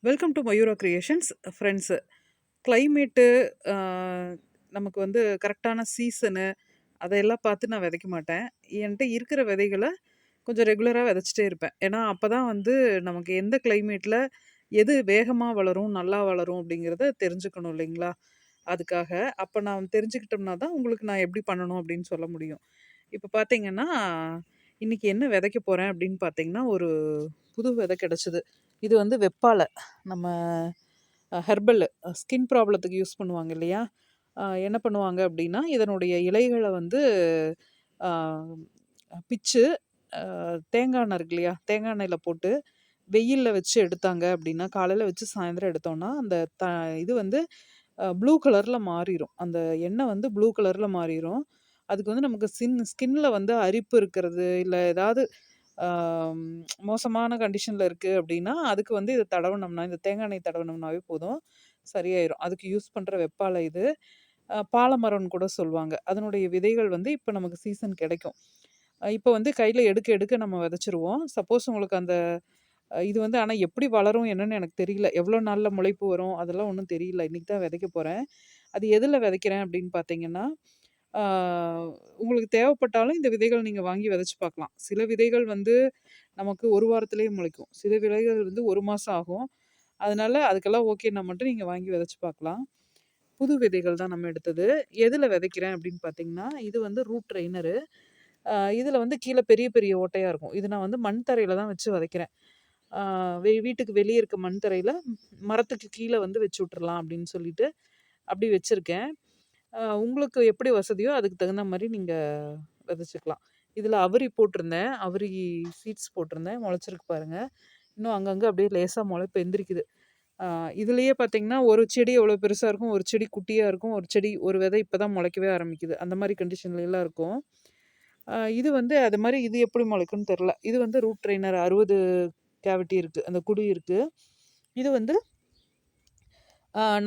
Welcome to Mayura creations friends. Climate நமக்கு வந்து கரெக்டான சீசனு அதையெல்லாம் பார்த்து நான் விதைக்க மாட்டேன். என்கிட்ட இருக்கிற விதைகளை கொஞ்சம் ரெகுலராக விதைச்சிட்டே இருப்பேன். ஏன்னா அப்போ தான் வந்து நமக்கு எந்த கிளைமேட்டில் எது வேகமாக வளரும் நல்லா வளரும் அப்படிங்கிறத தெரிஞ்சுக்கணும் இல்லைங்களா? அதுக்காக அப்போ நான் தெரிஞ்சுக்கிட்டோம்னா தான் உங்களுக்கு நான் எப்படி பண்ணணும் அப்படின்னு சொல்ல முடியும். இப்போ பார்த்தீங்கன்னா இன்னைக்கு என்ன விதைக்க போகிறேன் அப்படின்னு பார்த்தீங்கன்னா ஒரு புது விதை கிடச்சிது. இது வந்து வெப்பாலை. நம்ம ஹெர்பல் ஸ்கின் ப்ராப்ளத்துக்கு யூஸ் பண்ணுவாங்க இல்லையா? என்ன பண்ணுவாங்க அப்படின்னா, இதனுடைய இலைகள வந்து ஆ பிச்சு தேங்காய் எண்ணெய் இருக்கு இல்லையா? தேங்காய் எண்ணெயில போட்டு வெயில்ல வச்சு எடுத்தாங்க அப்படின்னா, காலையில வச்சு சாயந்தரம் எடுத்தோம்னா, அந்த இது வந்து ப்ளூ கலர்ல மாறிரும். அந்த எண்ணெய் வந்து ப்ளூ கலர்ல மாறிரும். அதுக்கு வந்து நமக்கு ஸ்கின்ல வந்து அரிப்பு இருக்கிறது, இல்ல ஏதாவது ஆம், மோசமான கண்டிஷன்ல இருக்கு அப்படின்னா, அதுக்கு வந்து இத தடவுனோம்னா, இந்த தேங்காய் எண்ணெய் தடவுனோம்னாவே போதும், சரியாயிரும். அதுக்கு யூஸ் பண்ற வெப்பாலை இது. பாலமரம்னு கூட சொல்லுவாங்க. அதனுடைய விதைகள் வந்து இப்ப நமக்கு சீசன் கிடைக்கும். இப்ப வந்து கையில எடுக்க எடுக்க நம்ம விதைச்சிருவோம். சப்போஸ் உங்களுக்கு அந்த இது வந்து ஆனா எப்படி வளரும் என்னன்னு எனக்கு தெரியல. எவ்வளோ நாள்ல முளைப்பு வரும் அதெல்லாம் ஒண்ணும் தெரியல. இன்னைக்கு தான் விதைக்க போறேன். அது எதுல விதைக்கிறேன் அப்படின்னு பார்த்தீங்கன்னா, ஆ உங்களுக்கு தேவைப்பட்டாலும் இந்த விதைகள் நீங்க வாங்கி விதைச்சு பார்க்கலாம். சில விதைகள் வந்து நமக்கு 1 வாரத்திலேயே முளைக்கும். சில விதைகள் வந்து 1 மாசம் ஆகும். அதனால அதுக்கெல்லாம் ஓகேன்னா மட்டும் நீங்க வாங்கி விதைச்சு பார்க்கலாம். புது விதைகள் தான் நம்ம எடுத்தது. எதுல விதைக்கிறேன் அப்படின்னு பார்த்தீங்கன்னா, இது வந்து ரூட் ட்ரெய்னரு. இதுல வந்து கீழ பெரிய பெரிய ஓட்டையா இருக்கும். இது நான் வந்து மண் தரையில தான் வச்சு விதைக்கிறேன். ஆ வீட்டுக்கு வெளிய இருக்க மண் தரையில மரத்துக்கு கீழ வந்து வச்சு விட்டுறலாம் அப்படின்னு சொல்லிட்டு, அப்படி வச்சிருக்கேன். உங்களுக்கு எப்படி வசதியோ அதுக்கு தகுந்த மாரி நீங்க விதைச்சுக்கலாம். இதுல அவரி போட்டிருந்தேன். அவரி சீட்ஸ் போட்டிருந்தேன். முளைச்சிருக்கு பாருங்க. இன்னும் அங்கங்க அப்படியே லேசா முளைப்பு எந்திரிக்குது. ஆ இதுலயே பார்த்தீங்கன்னா, ஒரு செடி எவ்வளோ பெருசா இருக்கும், ஒரு செடி குட்டியா இருக்கும், ஒரு செடி ஒரு விதை இப்ப தான் முளைக்கவே ஆரம்பிக்குது. அந்த மாரி கண்டிஷன்லலாம் இருக்கும். இது வந்து அது மாரி இது எப்படி முளைக்கும்னு தெரியல. இது வந்து ரூட் ட்ரெய்னர் 60 கேவிட்டி இருக்கு. அந்த குழி இருக்கு. இது வந்து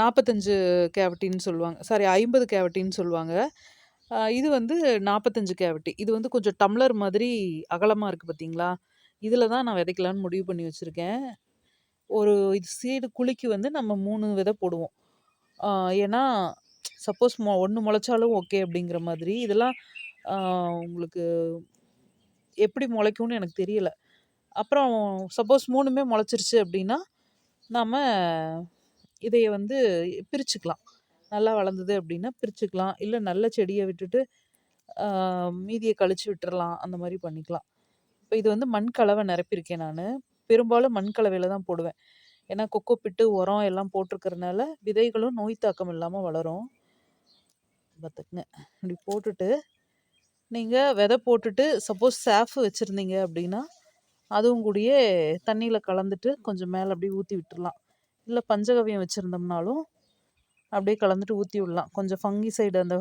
45 கேவிட்டின்னு சொல்லுவாங்க. சாரி 50 கேவிட்டின்னு சொல்லுவாங்க. இது வந்து 45 கேவிட்டி. இது வந்து கொஞ்சம் டம்ளர் மாதிரி அகலமா இருக்கு பார்த்தீங்களா? இதில தான் நான் விதைக்கலான்னு முடிவு பண்ணி வச்சிருக்கேன். ஒரு இது சீடு குழிக்கு வந்து நம்ம 3 விதை போடுவோம். ஆ ஏன்னா, சப்போஸ் 1 முளைச்சாலும் ஓகே அப்படிங்கிற மாதிரி. இதெல்லாம் ஆ உங்களுக்கு எப்படி முளைக்கும்னு எனக்கு தெரியல. அப்புறம் சப்போஸ் 3மே முளைச்சிருச்சு அப்படின்னா, நாம இதைய வந்து பிரிச்சுக்கலாம். நல்லா வளர்ந்தது அப்படின்னா பிரிச்சுக்கலாம். இல்ல நல்ல செடிய விட்டுட்டு, ஆ மீதிய கழிச்சு விட்டுறலாம். அந்த மாரி பண்ணிக்கலாம். இப்ப இது வந்து மண் கலவை நிரப்பியிருக்கேன் நானு. பெரும்பாலும் மண் கலவையில தான் போடுவேன். ஏன்னா கொக்கோ பிட்டு, உரம் எல்லாம் போட்டிருக்கிறனால, விதைகளும் நோய் தாக்கம் இல்லாம வளரும். பார்த்துக்குங்க. இப்படி போட்டுட்டு, நீங்க விதை போட்டுட்டு சப்போஸ் சாஃப் வச்சிருந்தீங்க அப்படின்னா, அதுவும் கூடயே தண்ணீல கலந்துட்டு கொஞ்சம் மேல அப்படியே ஊத்தி விட்டுறலாம். இல்ல பஞ்சகவ்யம் வச்சிருந்தோம்னாலும், அப்படியே கலந்துட்டு ஊத்தி விடலாம். கொஞ்சம் ஃபங்கிசைடு அந்த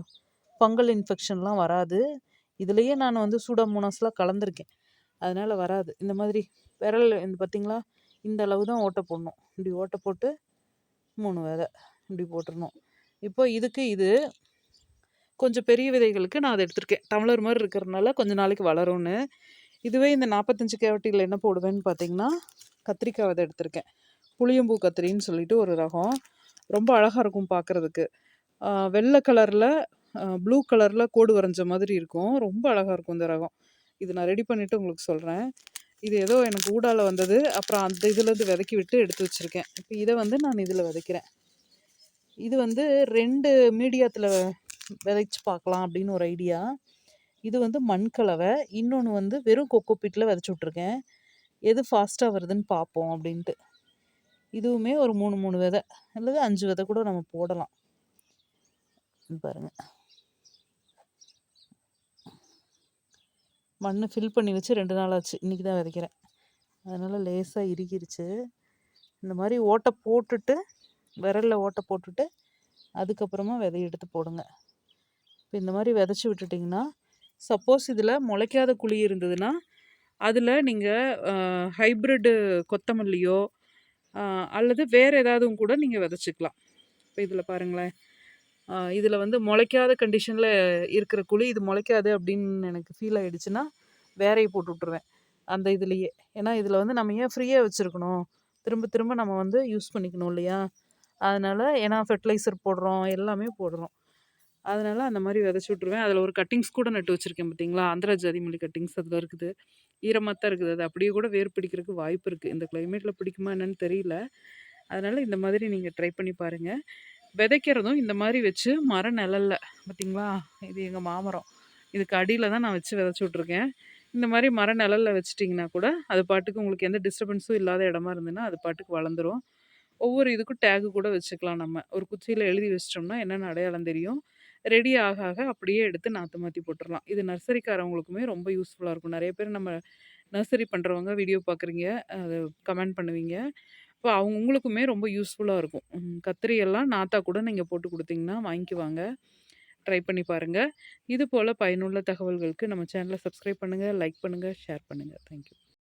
ஃபங்கல் இன்ஃபெக்ஷன்லாம் வராது. இதுலயே நான் வந்து சூடோமோனாஸ்லாம் கலந்துருக்கேன். அதனால வராது. இந்த மாதிரி விரல் இந்த பார்த்தீங்களா? இந்த அளவு தான் ஓட்டை போடணும். இப்படி ஓட்டை போட்டு 3 விதை இப்படி போட்டுறணும். இப்போ இதுக்கு இது கொஞ்சம் பெரிய விதைகளுக்கு நான் அத எடுத்திருக்கேன். டம்ளர் மாரி இருக்கிறனால கொஞ்ச நாளைக்கு வளரும்னு. இதுவே இந்த 45 கேவிட்டில என்ன போடுவேன்னு பார்த்தீங்கன்னா, கத்திரிக்காய் விதை எடுத்திருக்கேன். புளியம்பூ கத்திரின்னு சொல்லிட்டு ஒரு ரகம். ரொம்ப அழகா இருக்கும் பார்க்கறதுக்கு. வெள்ள கலர்ல ப்ளூ கலர்ல கோடு வரைஞ்ச மாதிரி இருக்கும். ரொம்ப அழகா இருக்கும் இந்த ரகம். இது நான் ரெடி பண்ணிட்டு உங்களுக்கு சொல்றேன். இது ஏதோ எனக்கு ஊடால வந்தது. அப்புறம் அந்த இதுலேருந்து விதைக்கி விட்டு எடுத்து வச்சிருக்கேன். இப்ப இத வந்து நான் இதுல விதைக்கிறேன். இது வந்து 2 மீடியத்துல விதைச்சு பார்க்கலாம் அப்படின்னு ஒரு ஐடியா. இது வந்து மண் கலவை. இன்னொன்னு வந்து வெறும் கொக்கோ பீட்ல விதைச்சு விட்டுருக்கேன். எது ஃபாஸ்ட்டா வருதுன்னு பார்ப்போம் அப்படின்ட்டு. இதுவுமே ஒரு 3, 3 விதை அல்லது 5 விதை கூட நம்ம போடலாம். பாருங்க. மண்ணு ஃபில் பண்ணி வச்சு 2 நாள் ஆச்சு. இன்னைக்கு தான் விதைக்கிறேன். அதனால லேசா இறுகிருச்சு. இந்த மாரி ஓட்டை போட்டுட்டு, விரல்ல ஓட்டை போட்டுட்டு, அதுக்கப்புறமா விதைய எடுத்து போடுங்க. இப்போ இந்த மாரி விதைச்சு விட்டுட்டிங்கன்னா, சப்போஸ் இதில முளைக்காத குழி இருந்ததுன்னா, அதில நீங்க ஹைப்ரிட்டு கொத்தமல்லியோ, அ அல்லது வேற ஏதாவதும் கூட நீங்க விதைச்சுக்கலாம். இப்போ இதில பாருங்களேன். இதில வந்து முளைக்காத கண்டிஷன்ல இருக்கிற குழி, இது முளைக்காது அப்படின்னு எனக்கு ஃபீல் ஆயிடுச்சுன்னா, வேறய போட்டு விட்டுருவேன். அந்த இதுலயே. ஏன்னா இதில வந்து நம்ம ஏன் ஃப்ரீயா வச்சிருக்கணும்? திரும்ப திரும்ப நம்ம வந்து யூஸ் பண்ணிக்கணும் இல்லையா? அதனால ஏன்னா ஃபெர்டிலைசர் போடுறோம், எல்லாமே போடுறோம். அதனால அந்த மாரி விதைச்சு விட்டுருவேன். அதில ஒரு கட்டிங்ஸ் கூட நட்டு வச்சிருக்கேன் பார்த்தீங்களா? ஆந்திரா ஜாதி மல்லி கட்டிங்ஸ் அதில இருக்குது. ஈரமா தான் இருக்குது. அது அப்படியே கூட வேர் பிடிக்கிறதுக்கு வாய்ப்பு இருக்கு. இந்த கிளைமேட்ல பிடிக்குமா என்னன்னு தெரியல. அதனால இந்த மாதிரி நீங்க ட்ரை பண்ணி பாருங்க. விதைக்கிறதும் இந்த மாரி வச்சு மர நிழல்ல பார்த்தீங்களா? இது எங்க மாமரம். இதுக்கு அடியில தான் நான் வச்சு விதைச்சு விட்டுருக்கேன். இந்த மாரி மர நிழல்ல வச்சுட்டிங்கன்னா கூட, அது பாட்டுக்கு உங்களுக்கு எந்த டிஸ்டர்பன்ஸும் இல்லாத இடமா இருந்ததுன்னா, அது பாட்டுக்கு வளர்ந்துரும். ஒவ்வொரு இதுக்கும் டேக் கூட வச்சுக்கலாம் நம்ம. ஒரு குச்சியில எழுதி வச்சுட்டோம்னா என்னென்ன அடையாளம் தெரியும். ரெடி ஆக ஆக அப்படியே எடுத்து நாத்து மாத்தி போட்டுறலாம். இது நர்சரிக்காரவங்களுக்குமே ரொம்ப யூஸ்ஃபுல்லா இருக்கும். நெறைய பேர் நம்ம நர்சரி பண்றவங்க வீடியோ பார்க்குறீங்க. அது கமெண்ட் பண்ணுவீங்க. அப்ப உங்களுக்குமே ரொம்ப யூஸ்ஃபுல்லா இருக்கும். கத்திரி எல்லாம் நாத்தா கூட நீங்க போட்டு குடுத்தீங்கன்னா வாங்கிக்குவாங்க. ட்ரை பண்ணி பாருங்க. இது போல பயனுள்ள தகவல்களுக்கு நம்ம சேனல சப்ஸ்கிரைப் பண்ணுங்க, லைக் பண்ணுங்க, ஷேர் பண்ணுங்க. Thank you.